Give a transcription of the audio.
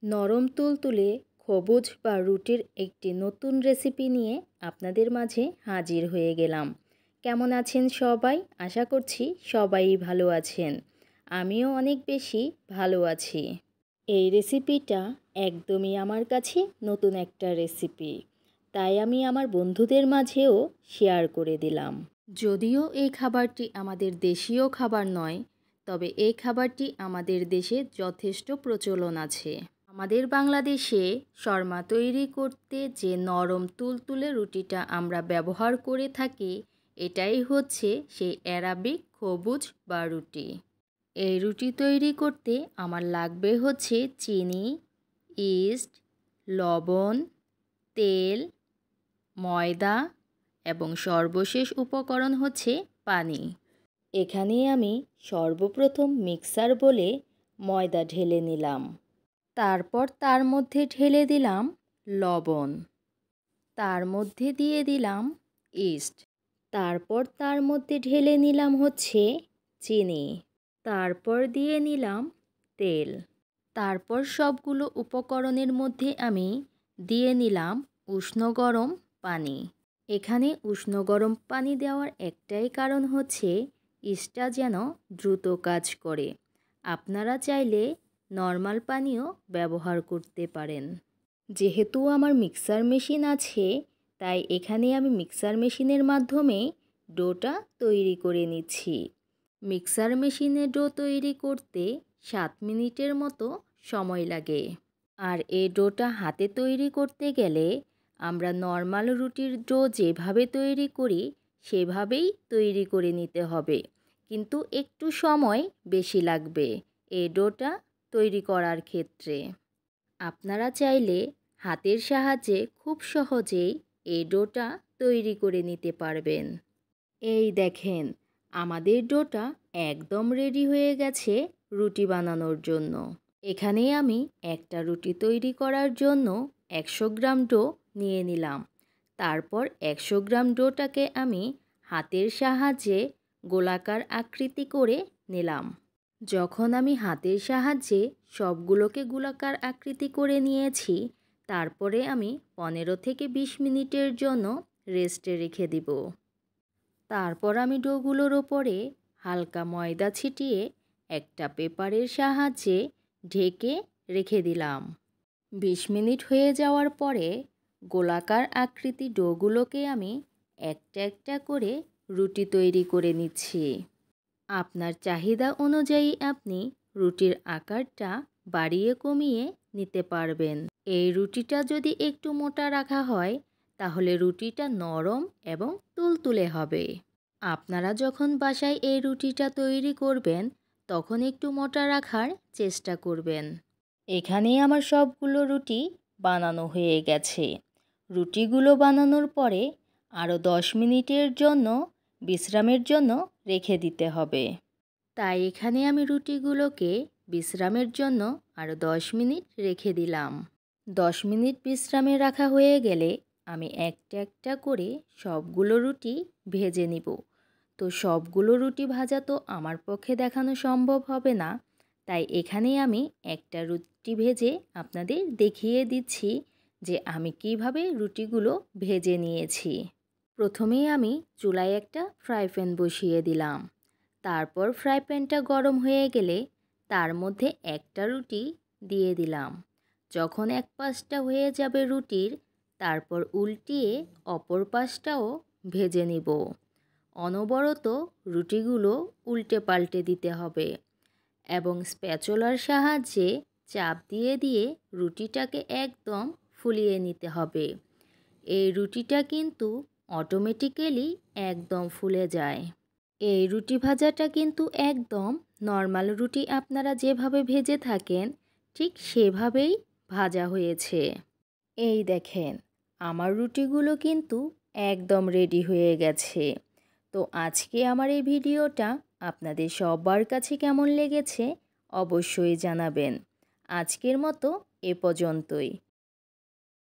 নরম তুলতুলে সবুজ বা রুটির একটি নতুন রেসিপি নিয়ে আপনাদের মাঝে হাজির হয়ে গেলাম। কেমন আছেন সবাই? আশা করছি সবাই ভালো আছেন। আমিও অনেক বেশি ভালো আছি। এই রেসিপিটা একদমই আমার কাছে নতুন একটা রেসিপি, তাই আমি আমার বন্ধুদের মাঝেও শেয়ার করে দিলাম। যদিও এই খাবারটি আমাদের দেশীয় খাবার নয়, তবে এই খাবারটি আমাদের দেশে যথেষ্ট প্রচলন আছে। আমাদের বাংলাদেশে শর্মা তৈরি করতে যে নরম তুলতুলে রুটিটা আমরা ব্যবহার করে থাকি, এটাই হচ্ছে সেই অ্যারাবিক সবুজ বা রুটি। এই রুটি তৈরি করতে আমার লাগবে হচ্ছে চিনি, ইস্ট, লবণ, তেল, ময়দা এবং সর্বশেষ উপকরণ হচ্ছে পানি। এখানে আমি সর্বপ্রথম মিক্সার বলে ময়দা ঢেলে নিলাম। তারপর তার মধ্যে ঢেলে দিলাম লবণ, তার মধ্যে দিয়ে দিলাম ইস্ট, তারপর তার মধ্যে ঢেলে নিলাম হচ্ছে চিনি, তারপর দিয়ে নিলাম তেল। তারপর সবগুলো উপকরণের মধ্যে আমি দিয়ে নিলাম উষ্ণ গরম পানি। এখানে উষ্ণ গরম পানি দেওয়ার একটাই কারণ হচ্ছে ইস্টটা যেন দ্রুত কাজ করে। আপনারা চাইলে নর্মাল পানিও ব্যবহার করতে পারেন। যেহেতু আমার মিক্সার মেশিন আছে, তাই এখানে আমি মিক্সার মেশিনের মাধ্যমে ডোটা তৈরি করে নিচ্ছি। মিক্সার মেশিনে ডো তৈরি করতে 7 মিনিটের মতো সময় লাগে। আর এই ডোটা হাতে তৈরি করতে গেলে আমরা নর্মাল রুটির ডো যেভাবে তৈরি করি সেভাবেই তৈরি করে নিতে হবে, কিন্তু একটু সময় বেশি লাগবে এই ডোটা তৈরি করার ক্ষেত্রে। আপনারা চাইলে হাতের সাহায্যে খুব সহজেই এই ডোটা তৈরি করে নিতে পারবেন। এই দেখেন, আমাদের ডোটা একদম রেডি হয়ে গেছে রুটি বানানোর জন্য। এখানে আমি একটা রুটি তৈরি করার জন্য 100 গ্রাম ডো নিয়ে নিলাম। তারপর 100 গ্রাম ডোটাকে আমি হাতের সাহায্যে গোলাকার আকৃতি করে নিলাম। যখন আমি হাতের সাহায্যে সবগুলোকে গোলাকার আকৃতি করে নিয়েছি, তারপরে আমি 15 থেকে 20 মিনিটের জন্য রেস্টে রেখে দিব। তারপর আমি ডোগুলোর ওপরে হালকা ময়দা ছিটিয়ে একটা পেপারের সাহায্যে ঢেকে রেখে দিলাম। 20 মিনিট হয়ে যাওয়ার পরে গোলাকার আকৃতি ডোগুলোকে আমি একটা একটা করে রুটি তৈরি করে নিচ্ছি। আপনার চাহিদা অনুযায়ী আপনি রুটির আকারটা বাড়িয়ে কমিয়ে নিতে পারবেন। এই রুটিটা যদি একটু মোটা রাখা হয়, তাহলে রুটিটা নরম এবং তুলতুলে হবে। আপনারা যখন বাসায় এই রুটিটা তৈরি করবেন, তখন একটু মোটা রাখার চেষ্টা করবেন। এখানেই আমার সবগুলো রুটি বানানো হয়ে গেছে। রুটিগুলো বানানোর পরে আরও 10 মিনিটের জন্য বিশ্রামের জন্য রেখে দিতে হবে। তাই এখানে আমি রুটিগুলোকে বিশ্রামের জন্য আরও 10 মিনিট রেখে দিলাম। 10 মিনিট বিশ্রামে রাখা হয়ে গেলে আমি একটা একটা করে সবগুলো রুটি ভেজে নিব। তো সবগুলো রুটি ভাজা তো আমার পক্ষে দেখানো সম্ভব হবে না, তাই এখানে আমি একটা রুটি ভেজে আপনাদের দেখিয়ে দিচ্ছি যে আমি কিভাবে রুটিগুলো ভেজে নিয়েছি। প্রথমেই আমি চুলায় একটা ফ্রাই প্যান বসিয়ে দিলাম। তারপর ফ্রাই প্যানটা গরম হয়ে গেলে তার মধ্যে একটা রুটি দিয়ে দিলাম। যখন এক পাশটা হয়ে যাবে রুটির, তারপর উল্টিয়ে অপর পাশটাও ভেজে নিব। অনবরত রুটিগুলো উল্টে পাল্টে দিতে হবে এবং স্প্যাচুলার সাহায্যে চাপ দিয়ে দিয়ে রুটিটাকে একদম ফুলিয়ে নিতে হবে। এই রুটিটা কিন্তু অটোমেটিক্যালি একদম ফুলে যায়। এই রুটি ভাজাটা কিন্তু একদম নর্মাল রুটি আপনারা যেভাবে ভেজে থাকেন ঠিক সেভাবেই ভাজা হয়েছে। এই দেখেন, আমার রুটিগুলো কিন্তু একদম রেডি হয়ে গেছে। তো আজকে আমার এই ভিডিওটা আপনাদের সবার কাছে কেমন লেগেছে অবশ্যই জানাবেন। আজকের মতো এ পর্যন্তই।